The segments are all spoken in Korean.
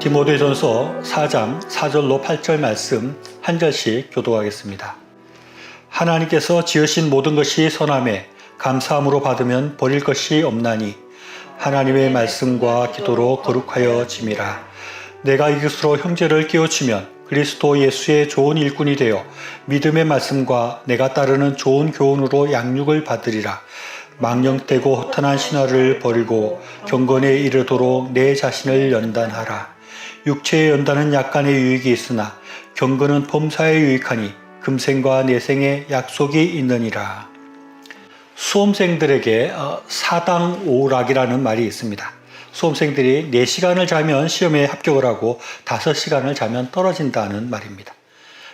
디모데전서 4장 4절로 8절 말씀 한 절씩 교독하겠습니다. 하나님께서 지으신 모든 것이 선하매 감사함으로 받으면 버릴 것이 없나니 하나님의 말씀과 기도로 거룩하여 짐이라. 내가 이것으로 형제를 깨우치면 그리스도 예수의 좋은 일꾼이 되어 믿음의 말씀과 내가 따르는 좋은 교훈으로 양육을 받으리라. 망령되고 허탄한 신화를 버리고 경건에 이르도록 내 자신을 연단하라. 육체의 연단은 약간의 유익이 있으나 경건은 범사에 유익하니 금생과 내생에 약속이 있느니라. 수험생들에게 사당오락이라는 말이 있습니다. 수험생들이 4시간을 자면 시험에 합격을 하고 5시간을 자면 떨어진다는 말입니다.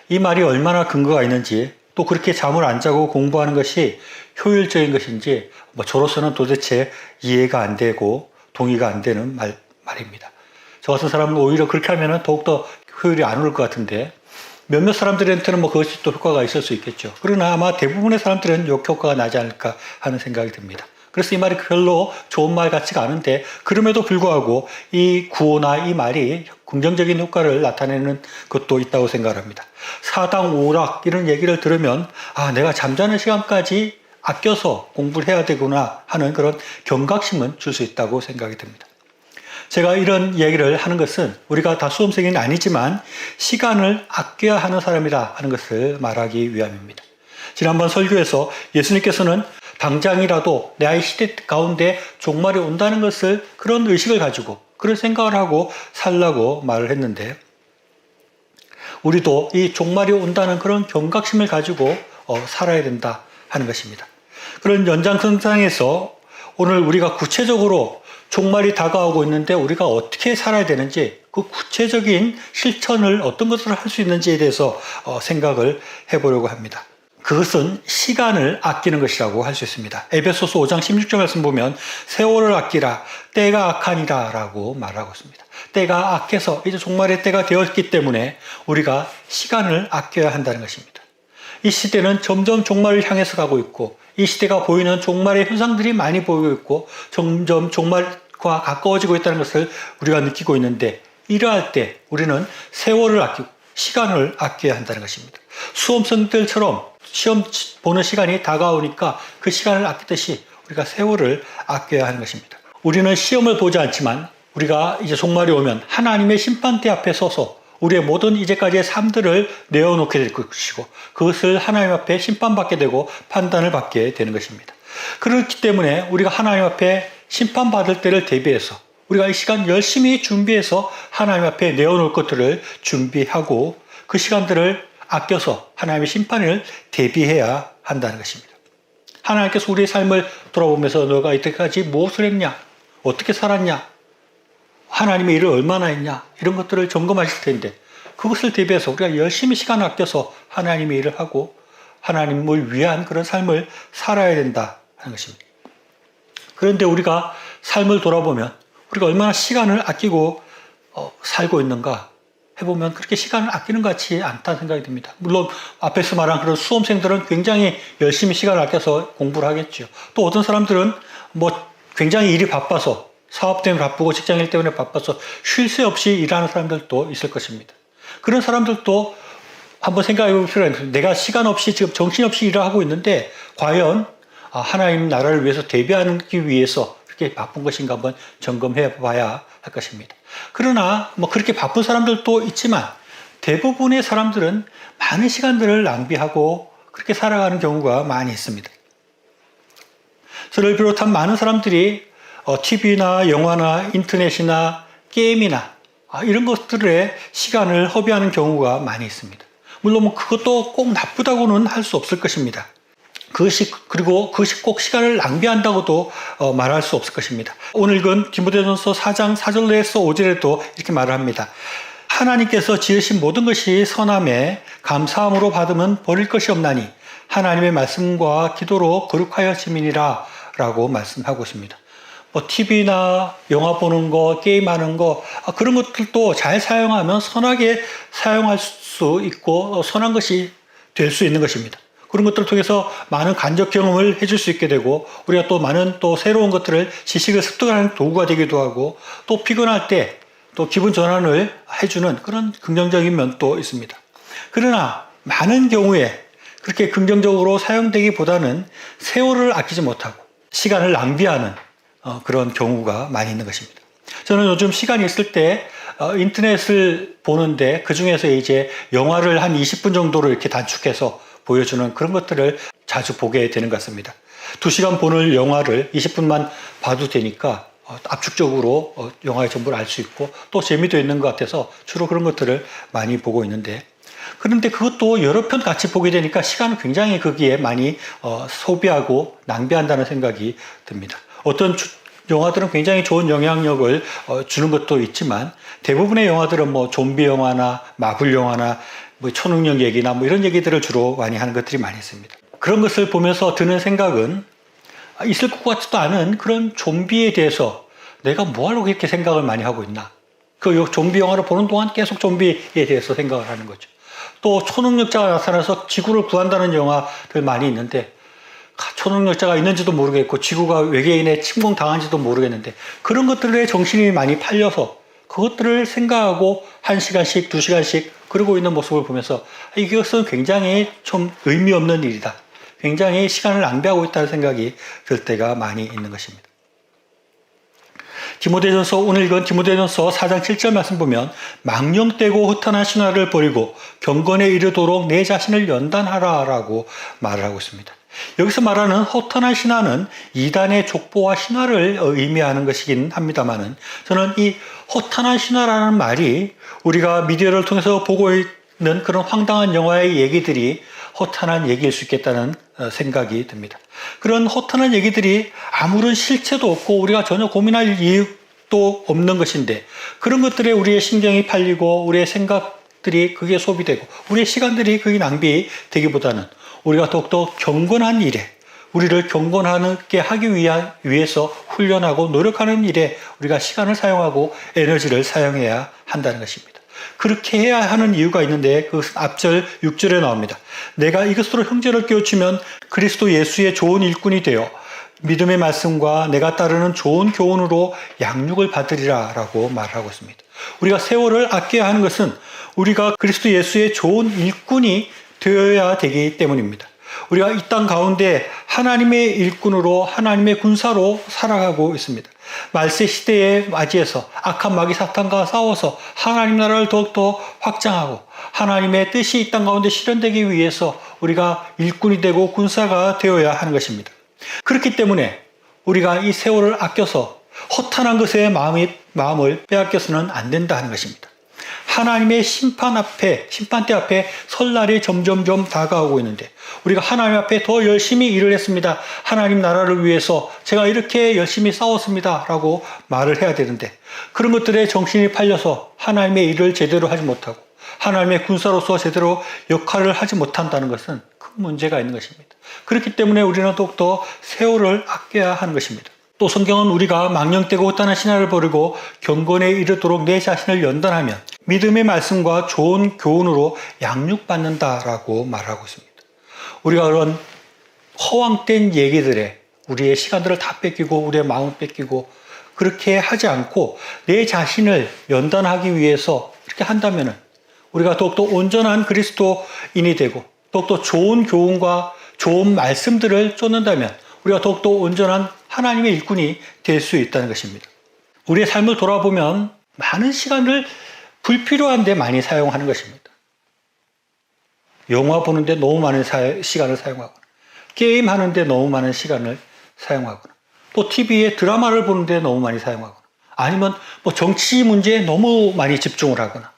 이 말이 얼마나 근거가 있는지, 또 그렇게 잠을 안 자고 공부하는 것이 효율적인 것인지 저로서는 도대체 이해가 안 되고 동의가 안 되는 말입니다. 저 같은 사람은 오히려 그렇게 하면 더욱더 효율이 안 오를 것 같은데, 몇몇 사람들한테는 그것이 또 효과가 있을 수 있겠죠. 그러나 아마 대부분의 사람들은 역효과가 나지 않을까 하는 생각이 듭니다. 그래서 이 말이 별로 좋은 말 같지가 않은데, 그럼에도 불구하고 이 구호나 이 말이 긍정적인 효과를 나타내는 것도 있다고 생각합니다. 사당오락 이런 얘기를 들으면 내가 잠자는 시간까지 아껴서 공부를 해야 되구나 하는 그런 경각심은 줄 수 있다고 생각이 듭니다. 제가 이런 얘기를 하는 것은 우리가 다 수험생은 아니지만 시간을 아껴야 하는 사람이다 하는 것을 말하기 위함입니다. 지난번 설교에서 예수님께서는 당장이라도 내 아이 시대 가운데 종말이 온다는 것을, 그런 의식을 가지고 그런 생각을 하고 살라고 말을 했는데, 우리도 이 종말이 온다는 그런 경각심을 가지고 살아야 된다 하는 것입니다. 그런 연장선상에서 오늘 우리가 구체적으로 종말이 다가오고 있는데 우리가 어떻게 살아야 되는지, 그 구체적인 실천을 어떤 것을 할 수 있는지에 대해서 생각을 해보려고 합니다. 그것은 시간을 아끼는 것이라고 할 수 있습니다. 에베소서 5장 16절 말씀 보면 세월을 아끼라, 때가 악하니라 라고 말하고 있습니다. 때가 악해서 이제 종말의 때가 되었기 때문에 우리가 시간을 아껴야 한다는 것입니다. 이 시대는 점점 종말을 향해서 가고 있고, 이 시대가 보이는 종말의 현상들이 많이 보이고 있고, 점점 종말과 가까워지고 있다는 것을 우리가 느끼고 있는데, 이러할 때 우리는 세월을 아끼고 시간을 아껴야 한다는 것입니다. 수험생들처럼 시험 보는 시간이 다가오니까 그 시간을 아끼듯이 우리가 세월을 아껴야 하는 것입니다. 우리는 시험을 보지 않지만 우리가 이제 종말이 오면 하나님의 심판대 앞에 서서 우리의 모든 이제까지의 삶들을 내어놓게 될 것이고, 그것을 하나님 앞에 심판받게 되고 판단을 받게 되는 것입니다. 그렇기 때문에 우리가 하나님 앞에 심판받을 때를 대비해서 우리가 이 시간 열심히 준비해서 하나님 앞에 내어놓을 것들을 준비하고 그 시간들을 아껴서 하나님의 심판을 대비해야 한다는 것입니다. 하나님께서 우리의 삶을 돌아보면서 너가 이때까지 무엇을 했냐, 어떻게 살았냐, 하나님의 일을 얼마나 했냐, 이런 것들을 점검하실 텐데, 그것을 대비해서 우리가 열심히 시간을 아껴서 하나님의 일을 하고 하나님을 위한 그런 삶을 살아야 된다 하는 것입니다. 그런데 우리가 삶을 돌아보면 우리가 얼마나 시간을 아끼고 살고 있는가 해보면 그렇게 시간을 아끼는 것 같지 않다는 생각이 듭니다. 물론 앞에서 말한 그런 수험생들은 굉장히 열심히 시간을 아껴서 공부를 하겠죠. 또 어떤 사람들은 굉장히 일이 바빠서, 사업 때문에 바쁘고 직장일 때문에 바빠서 쉴 새 없이 일하는 사람들도 있을 것입니다. 그런 사람들도 한번 생각해 볼 필요가 있습니다. 내가 시간 없이 지금 정신없이 일을 하고 있는데 과연 하나님 나라를 위해서 대비하기 위해서 그렇게 바쁜 것인가 한번 점검해 봐야 할 것입니다. 그러나 그렇게 바쁜 사람들도 있지만 대부분의 사람들은 많은 시간들을 낭비하고 그렇게 살아가는 경우가 많이 있습니다. 저를 비롯한 많은 사람들이 TV나 영화나 인터넷이나 게임이나 이런 것들에 시간을 허비하는 경우가 많이 있습니다. 물론 그것도 꼭 나쁘다고는 할 수 없을 것입니다. 그것이 꼭 시간을 낭비한다고도 말할 수 없을 것입니다. 오늘 읽은 디모데전서 4장 4절에서 5절에도 이렇게 말을 합니다. 하나님께서 지으신 모든 것이 선함에 감사함으로 받으면 버릴 것이 없나니 하나님의 말씀과 기도로 거룩하여 짐이니라 라고 말씀하고 있습니다. TV나 영화 보는 거, 게임하는 거, 그런 것들도 잘 사용하면 선하게 사용할 수 있고 선한 것이 될 수 있는 것입니다. 그런 것들을 통해서 많은 간접 경험을 해줄 수 있게 되고, 우리가 또 많은 또 새로운 것들을 지식을 습득하는 도구가 되기도 하고, 또 피곤할 때 또 기분 전환을 해주는 그런 긍정적인 면도 있습니다. 그러나 많은 경우에 그렇게 긍정적으로 사용되기보다는 세월을 아끼지 못하고 시간을 낭비하는 그런 경우가 많이 있는 것입니다. 저는 요즘 시간이 있을 때 인터넷을 보는데 그 중에서 이제 영화를 한 20분 정도로 이렇게 단축해서 보여주는 그런 것들을 자주 보게 되는 것 같습니다. 2시간 보는 영화를 20분만 봐도 되니까 압축적으로 영화의 전부를 알 수 있고 또 재미도 있는 것 같아서 주로 그런 것들을 많이 보고 있는데, 그런데 그것도 여러 편 같이 보게 되니까 시간을 굉장히 거기에 많이 소비하고 낭비한다는 생각이 듭니다. 어떤 영화들은 굉장히 좋은 영향력을 주는 것도 있지만 대부분의 영화들은 뭐 좀비 영화나 마블 영화나 뭐 초능력 얘기나 뭐 이런 얘기들을 주로 많이 하는 것들이 많이 있습니다. 그런 것을 보면서 드는 생각은 있을 것 같지도 않은 그런 좀비에 대해서 내가 뭐하러 그렇게 생각을 많이 하고 있나. 그 좀비 영화를 보는 동안 계속 좀비에 대해서 생각을 하는 거죠. 또 초능력자가 나타나서 지구를 구한다는 영화들 많이 있는데 초능력자가 있는지도 모르겠고 지구가 외계인에 침공당한지도 모르겠는데 그런 것들에 정신이 많이 팔려서 그것들을 생각하고 1시간씩 2시간씩 그러고 있는 모습을 보면서 이것은 굉장히 좀 의미 없는 일이다. 굉장히 시간을 낭비하고 있다는 생각이 들 때가 많이 있는 것입니다. 디모데전서, 오늘 읽은 디모데전서 4장 7절 말씀 보면 망령되고 허탄한 신화를 버리고 경건에 이르도록 내 자신을 연단하라 라고 말을 하고 있습니다. 여기서 말하는 허탄한 신화는 이단의 족보와 신화를 의미하는 것이긴 합니다만은, 저는 이 허탄한 신화라는 말이 우리가 미디어를 통해서 보고 있는 그런 황당한 영화의 얘기들이 허탄한 얘기일 수 있겠다는 생각이 듭니다. 그런 허탄한 얘기들이 아무런 실체도 없고 우리가 전혀 고민할 이유도 없는 것인데 그런 것들에 우리의 신경이 팔리고 우리의 생각들이 그게 소비되고 우리의 시간들이 그게 낭비되기보다는 우리가 더욱더 경건한 일에, 우리를 경건하게 하기 위해서 훈련하고 노력하는 일에 우리가 시간을 사용하고 에너지를 사용해야 한다는 것입니다. 그렇게 해야 하는 이유가 있는데 그것은 앞절 6절에 나옵니다. 내가 이것으로 형제를 깨우치면 그리스도 예수의 좋은 일꾼이 되어 믿음의 말씀과 내가 따르는 좋은 교훈으로 양육을 받으리라 라고 말하고 있습니다. 우리가 세월을 아껴야 하는 것은 우리가 그리스도 예수의 좋은 일꾼이 되어야 되기 때문입니다. 우리가 이 땅 가운데 하나님의 일꾼으로 하나님의 군사로 살아가고 있습니다. 말세 시대에 맞이해서 악한 마귀 사탄과 싸워서 하나님 나라를 더욱더 확장하고 하나님의 뜻이 이 땅 가운데 실현되기 위해서 우리가 일꾼이 되고 군사가 되어야 하는 것입니다. 그렇기 때문에 우리가 이 세월을 아껴서 허탄한 것에 마음을 빼앗겨서는 안 된다 하는 것입니다. 하나님의 심판대 앞에 설 날이 점점점 다가오고 있는데 우리가 하나님 앞에 더 열심히 일을 했습니다. 하나님 나라를 위해서 제가 이렇게 열심히 싸웠습니다. 라고 말을 해야 되는데 그런 것들에 정신이 팔려서 하나님의 일을 제대로 하지 못하고 하나님의 군사로서 제대로 역할을 하지 못한다는 것은 큰 문제가 있는 것입니다. 그렇기 때문에 우리는 더욱더 세월을 아껴야 하는 것입니다. 또 성경은 우리가 망령되고 허탄한 신화를 버리고 경건에 이르도록 내 자신을 연단하면 믿음의 말씀과 좋은 교훈으로 양육받는다라고 말하고 있습니다. 우리가 그런 허황된 얘기들에 우리의 시간들을 다 뺏기고 우리의 마음을 뺏기고 그렇게 하지 않고 내 자신을 연단하기 위해서 이렇게 한다면 우리가 더욱더 온전한 그리스도인이 되고 더욱더 좋은 교훈과 좋은 말씀들을 쫓는다면 우리가 더욱더 온전한 하나님의 일꾼이 될 수 있다는 것입니다. 우리의 삶을 돌아보면 많은 시간을 불필요한 데 많이 사용하는 것입니다. 영화 보는데 너무 많은 시간을 사용하거나 게임 하는데 너무 많은 시간을 사용하거나 또 TV에 드라마를 보는데 너무 많이 사용하거나 아니면 뭐 정치 문제에 너무 많이 집중을 하거나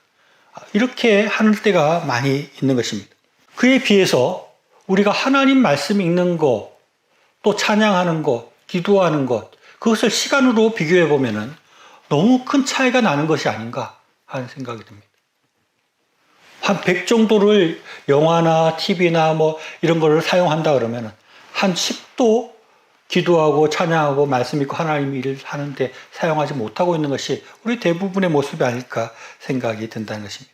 이렇게 하는 때가 많이 있는 것입니다. 그에 비해서 우리가 하나님 말씀 읽는 것, 또 찬양하는 것, 기도하는 것, 그것을 시간으로 비교해 보면은 너무 큰 차이가 나는 것이 아닌가 하는 생각이 듭니다. 한 100 정도를 영화나 TV나 뭐 이런 거를 사용한다 그러면은 한 10도 기도하고 찬양하고 말씀 읽고 하나님 일을 하는데 사용하지 못하고 있는 것이 우리 대부분의 모습이 아닐까 생각이 든다는 것입니다.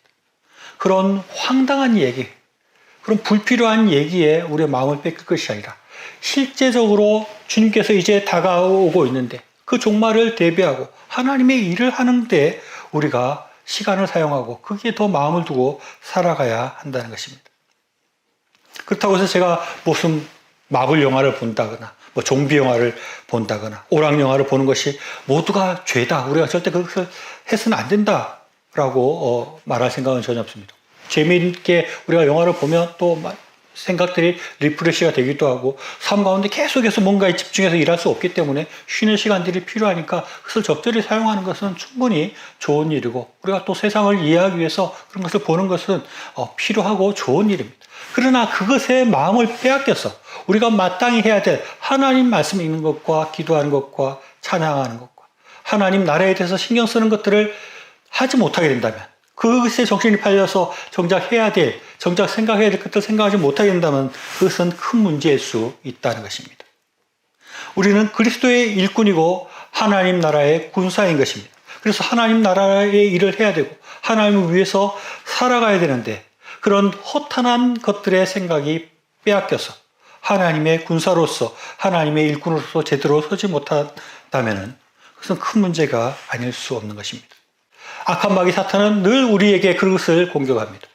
그런 황당한 얘기, 그런 불필요한 얘기에 우리의 마음을 뺏길 것이 아니라 실제적으로 주님께서 이제 다가오고 있는데 그 종말을 대비하고 하나님의 일을 하는데 우리가 시간을 사용하고 거기에 더 마음을 두고 살아가야 한다는 것입니다. 그렇다고 해서 제가 무슨 마블 영화를 본다거나 뭐 좀비 영화를 본다거나 오락 영화를 보는 것이 모두가 죄다, 우리가 절대 그것을 해서는 안 된다라고 말할 생각은 전혀 없습니다. 재미있게 우리가 영화를 보면 또 생각들이 리프레시가 되기도 하고 삶 가운데 계속해서 뭔가에 집중해서 일할 수 없기 때문에 쉬는 시간들이 필요하니까 그것을 적절히 사용하는 것은 충분히 좋은 일이고, 우리가 또 세상을 이해하기 위해서 그런 것을 보는 것은 필요하고 좋은 일입니다. 그러나 그것에 마음을 빼앗겨서 우리가 마땅히 해야 될 하나님 말씀 읽는 것과 기도하는 것과 찬양하는 것과 하나님 나라에 대해서 신경 쓰는 것들을 하지 못하게 된다면, 그것에 정신이 팔려서 정작 생각해야 될 것들을 생각하지 못하게 된다면 그것은 큰 문제일 수 있다는 것입니다. 우리는 그리스도의 일꾼이고 하나님 나라의 군사인 것입니다. 그래서 하나님 나라의 일을 해야 되고 하나님을 위해서 살아가야 되는데, 그런 허탄한 것들의 생각이 빼앗겨서 하나님의 군사로서 하나님의 일꾼으로서 제대로 서지 못한다면 그것은 큰 문제가 아닐 수 없는 것입니다. 악한 마귀 사탄은 늘 우리에게 그것을 공격합니다.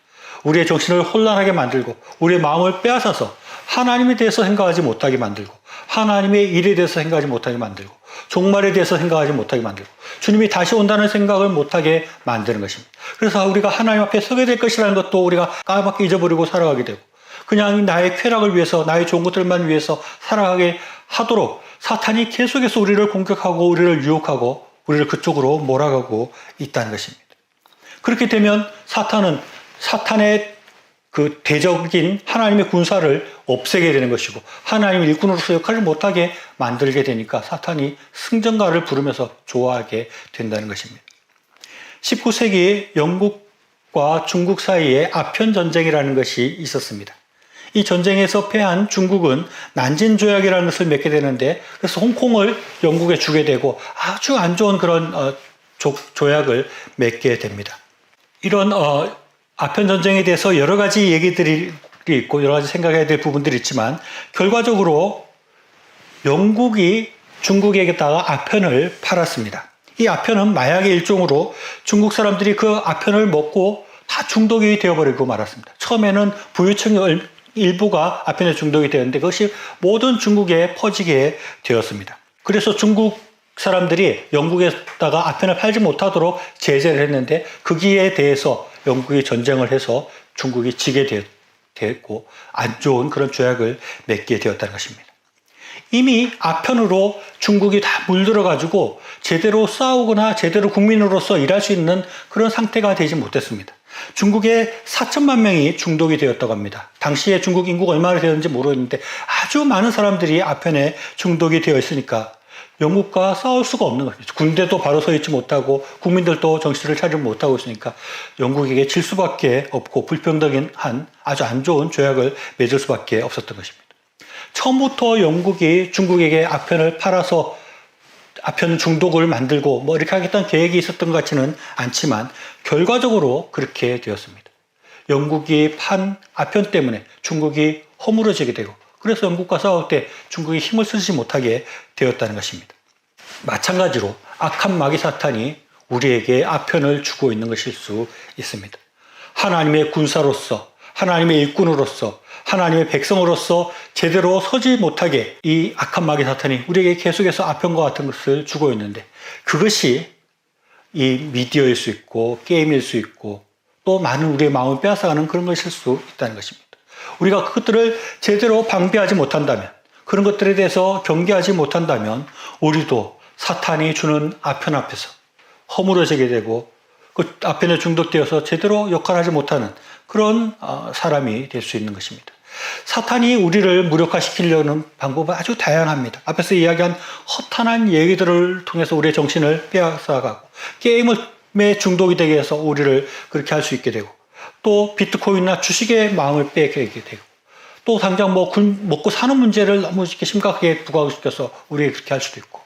우리의 정신을 혼란하게 만들고 우리의 마음을 빼앗아서 하나님에 대해서 생각하지 못하게 만들고 하나님의 일에 대해서 생각하지 못하게 만들고 종말에 대해서 생각하지 못하게 만들고 주님이 다시 온다는 생각을 못하게 만드는 것입니다. 그래서 우리가 하나님 앞에 서게 될 것이라는 것도 우리가 까맣게 잊어버리고 살아가게 되고, 그냥 나의 쾌락을 위해서 나의 좋은 것들만 위해서 살아가게 하도록 사탄이 계속해서 우리를 공격하고 우리를 유혹하고 우리를 그쪽으로 몰아가고 있다는 것입니다. 그렇게 되면 사탄의 그 대적인 하나님의 군사를 없애게 되는 것이고 하나님의 일꾼으로서 역할을 못하게 만들게 되니까 사탄이 승전가를 부르면서 좋아하게 된다는 것입니다. 19세기 영국과 중국 사이에 아편 전쟁이라는 것이 있었습니다. 이 전쟁에서 패한 중국은 난징 조약이라는 것을 맺게 되는데, 그래서 홍콩을 영국에 주게 되고 아주 안 좋은 그런 조약을 맺게 됩니다. 이런 아편 전쟁에 대해서 여러 가지 얘기들이 있고 여러 가지 생각해야 될 부분들이 있지만, 결과적으로 영국이 중국에게다가 아편을 팔았습니다. 이 아편은 마약의 일종으로 중국 사람들이 그 아편을 먹고 다 중독이 되어버리고 말았습니다. 처음에는 부유층 일부가 아편에 중독이 되었는데 그것이 모든 중국에 퍼지게 되었습니다. 그래서 중국 사람들이 영국에다가 아편을 팔지 못하도록 제재를 했는데, 거기에 대해서 영국이 전쟁을 해서 중국이 지게 됐고 안 좋은 그런 조약을 맺게 되었다는 것입니다. 이미 아편으로 중국이 다 물들어가지고 제대로 싸우거나 제대로 국민으로서 일할 수 있는 그런 상태가 되지 못했습니다. 중국에 4천만 명이 중독이 되었다고 합니다. 당시에 중국 인구가 얼마나 되었는지 모르겠는데 아주 많은 사람들이 아편에 중독이 되어 있으니까 영국과 싸울 수가 없는 것입니다. 군대도 바로 서 있지 못하고 국민들도 정신을 차리지 못하고 있으니까 영국에게 질 수밖에 없고 불평등한 아주 안 좋은 조약을 맺을 수밖에 없었던 것입니다. 처음부터 영국이 중국에게 아편을 팔아서 아편 중독을 만들고 뭐 이렇게 하겠다는 계획이 있었던 것 같지는 않지만 결과적으로 그렇게 되었습니다. 영국이 판 아편 때문에 중국이 허물어지게 되고, 그래서 영국과 싸울 때 중국이 힘을 쓰지 못하게 되었다는 것입니다. 마찬가지로 악한 마귀 사탄이 우리에게 아편을 주고 있는 것일 수 있습니다. 하나님의 군사로서, 하나님의 일꾼으로서, 하나님의 백성으로서 제대로 서지 못하게 이 악한 마귀 사탄이 우리에게 계속해서 아편과 같은 것을 주고 있는데, 그것이 이 미디어일 수 있고 게임일 수 있고 또 많은 우리의 마음을 빼앗아가는 그런 것일 수 있다는 것입니다. 우리가 그것들을 제대로 방비하지 못한다면, 그런 것들에 대해서 경계하지 못한다면 우리도 사탄이 주는 아편 앞에서 허물어지게 되고 그 아편에 중독되어서 제대로 역할하지 못하는 그런 사람이 될 수 있는 것입니다. 사탄이 우리를 무력화시키려는 방법은 아주 다양합니다. 앞에서 이야기한 허탄한 얘기들을 통해서 우리의 정신을 빼앗아가고 게임에 중독이 되게 해서 우리를 그렇게 할 수 있게 되고, 또 비트코인이나 주식에 마음을 빼게 되고, 또 당장 먹고 사는 문제를 너무 이렇게 심각하게 부각시켜서 우리에게 그렇게 할 수도 있고,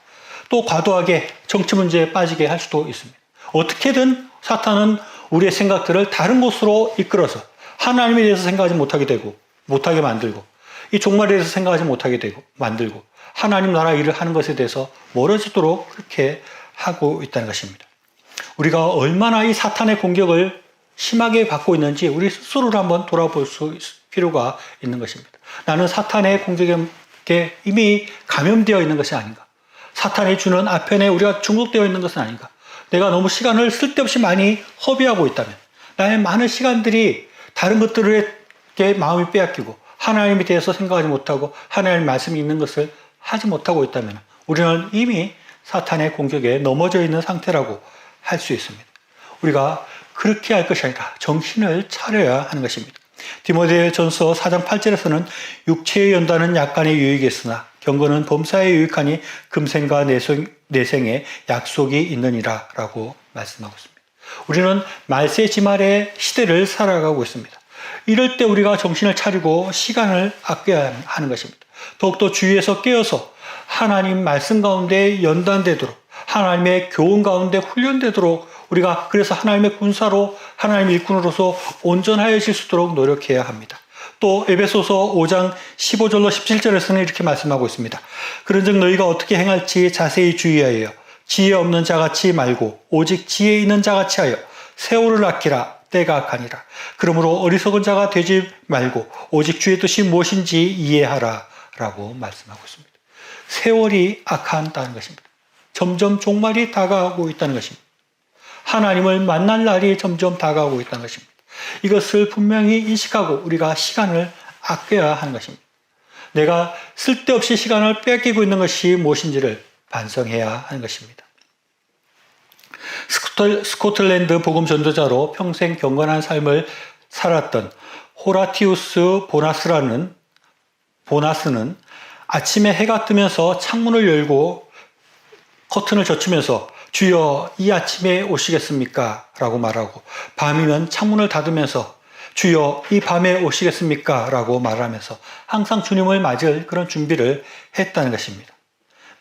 또 과도하게 정치 문제에 빠지게 할 수도 있습니다. 어떻게든 사탄은 우리의 생각들을 다른 곳으로 이끌어서 하나님에 대해서 생각하지 못하게 만들고, 이 종말에 대해서 생각하지 못하게 되고 만들고, 하나님 나라 일을 하는 것에 대해서 멀어지도록 그렇게 하고 있다는 것입니다. 우리가 얼마나 이 사탄의 공격을 심하게 받고 있는지 우리 스스로를 한번 돌아볼 필요가 있는 것입니다. 나는 사탄의 공격에 이미 감염되어 있는 것이 아닌가? 사탄이 주는 아편에 우리가 중독되어 있는 것은 아닌가? 내가 너무 시간을 쓸데없이 많이 허비하고 있다면, 나의 많은 시간들이 다른 것들에게 마음이 빼앗기고 하나님에 대해서 생각하지 못하고 하나님의 말씀이 있는 것을 하지 못하고 있다면 우리는 이미 사탄의 공격에 넘어져 있는 상태라고 할 수 있습니다. 우리가 그렇게 할 것이 아니라 정신을 차려야 하는 것입니다. 디모데전서 4장 8절에서는 육체의 연단은 약간의 유익이 있으나 경건은 범사에 유익하니 금생과 내생에 약속이 있느니라 라고 말씀하고 있습니다. 우리는 말세지말의 시대를 살아가고 있습니다. 이럴 때 우리가 정신을 차리고 시간을 아껴야 하는 것입니다. 더욱더 주위에서 깨어서 하나님 말씀 가운데 연단되도록, 하나님의 교훈 가운데 훈련되도록 우리가 그래서 하나님의 군사로, 하나님의 일꾼으로서 온전하여질 수 있도록 노력해야 합니다. 또 에베소서 5장 15절로 17절에서는 이렇게 말씀하고 있습니다. 그런즉 너희가 어떻게 행할지 자세히 주의하여 지혜 없는 자같이 말고 오직 지혜 있는 자같이 하여 세월을 아끼라. 때가 악하니라. 그러므로 어리석은 자가 되지 말고 오직 주의 뜻이 무엇인지 이해하라 라고 말씀하고 있습니다. 세월이 악한다는 것입니다. 점점 종말이 다가오고 있다는 것입니다. 하나님을 만날 날이 점점 다가오고 있다는 것입니다. 이것을 분명히 인식하고 우리가 시간을 아껴야 하는 것입니다. 내가 쓸데없이 시간을 뺏기고 있는 것이 무엇인지를 반성해야 하는 것입니다. 스코틀랜드 복음 전도자로 평생 경건한 삶을 살았던 호라티우스 보나스는 아침에 해가 뜨면서 창문을 열고 커튼을 젖히면서 주여 이 아침에 오시겠습니까? 라고 말하고 밤이면 창문을 닫으면서 주여 이 밤에 오시겠습니까? 라고 말하면서 항상 주님을 맞을 그런 준비를 했다는 것입니다.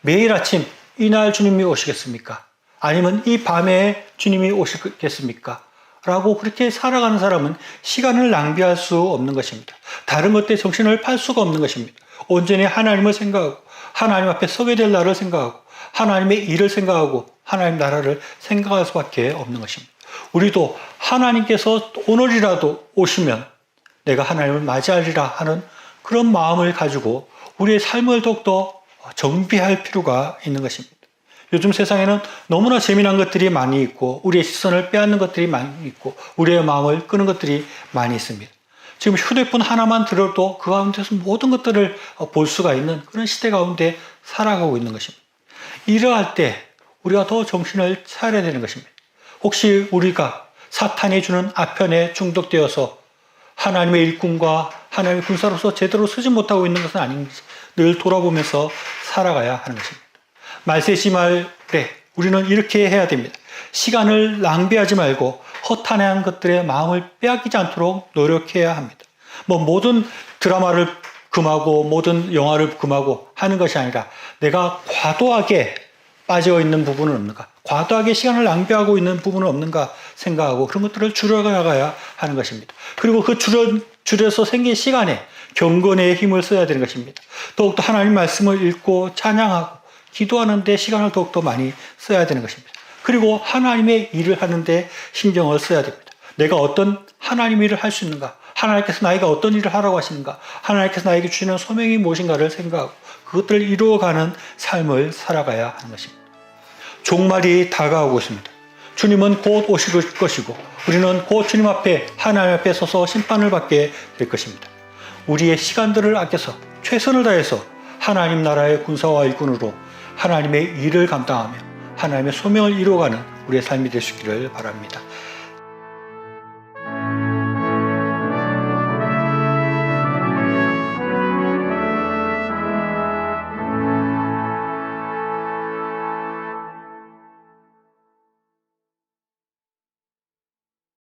매일 아침 이날 주님이 오시겠습니까? 아니면 이 밤에 주님이 오시겠습니까? 라고 그렇게 살아가는 사람은 시간을 낭비할 수 없는 것입니다. 다른 것에 정신을 팔 수가 없는 것입니다. 온전히 하나님을 생각하고 하나님 앞에 서게 될 날을 생각하고 하나님의 일을 생각하고 하나님 나라를 생각할 수밖에 없는 것입니다. 우리도 하나님께서 오늘이라도 오시면 내가 하나님을 맞이하리라 하는 그런 마음을 가지고 우리의 삶을 더욱더 정비할 필요가 있는 것입니다. 요즘 세상에는 너무나 재미난 것들이 많이 있고 우리의 시선을 빼앗는 것들이 많이 있고 우리의 마음을 끄는 것들이 많이 있습니다. 지금 휴대폰 하나만 들어도 그 가운데서 모든 것들을 볼 수가 있는 그런 시대 가운데 살아가고 있는 것입니다. 이러할 때 우리가 더 정신을 차려야 되는 것입니다. 혹시 우리가 사탄이 주는 아편에 중독되어서 하나님의 일꾼과 하나님의 군사로서 제대로 쓰지 못하고 있는 것은 아닌지 늘 돌아보면서 살아가야 하는 것입니다. 말세지말에 우리는 이렇게 해야 됩니다. 시간을 낭비하지 말고 허탄한 것들의 마음을 빼앗기지 않도록 노력해야 합니다. 모든 드라마를 금하고 모든 영화를 금하고 하는 것이 아니라 내가 과도하게 빠져 있는 부분은 없는가, 과도하게 시간을 낭비하고 있는 부분은 없는가 생각하고 그런 것들을 줄여나가야 하는 것입니다. 그리고 그 줄여서 생긴 시간에 경건의 힘을 써야 되는 것입니다. 더욱더 하나님 말씀을 읽고 찬양하고 기도하는 데 시간을 더욱더 많이 써야 되는 것입니다. 그리고 하나님의 일을 하는데 신경을 써야 됩니다. 내가 어떤 하나님 일을 할 수 있는가? 하나님께서 나에게 어떤 일을 하라고 하시는가? 하나님께서 나에게 주시는 소명이 무엇인가를 생각하고 그것들을 이루어가는 삶을 살아가야 하는 것입니다. 종말이 다가오고 있습니다. 주님은 곧 오실 것이고 우리는 곧 주님 앞에 하나님 앞에 서서 심판을 받게 될 것입니다. 우리의 시간들을 아껴서 최선을 다해서 하나님 나라의 군사와 일꾼으로 하나님의 일을 감당하며 하나님의 소명을 이루어가는 우리의 삶이 되시기를 바랍니다.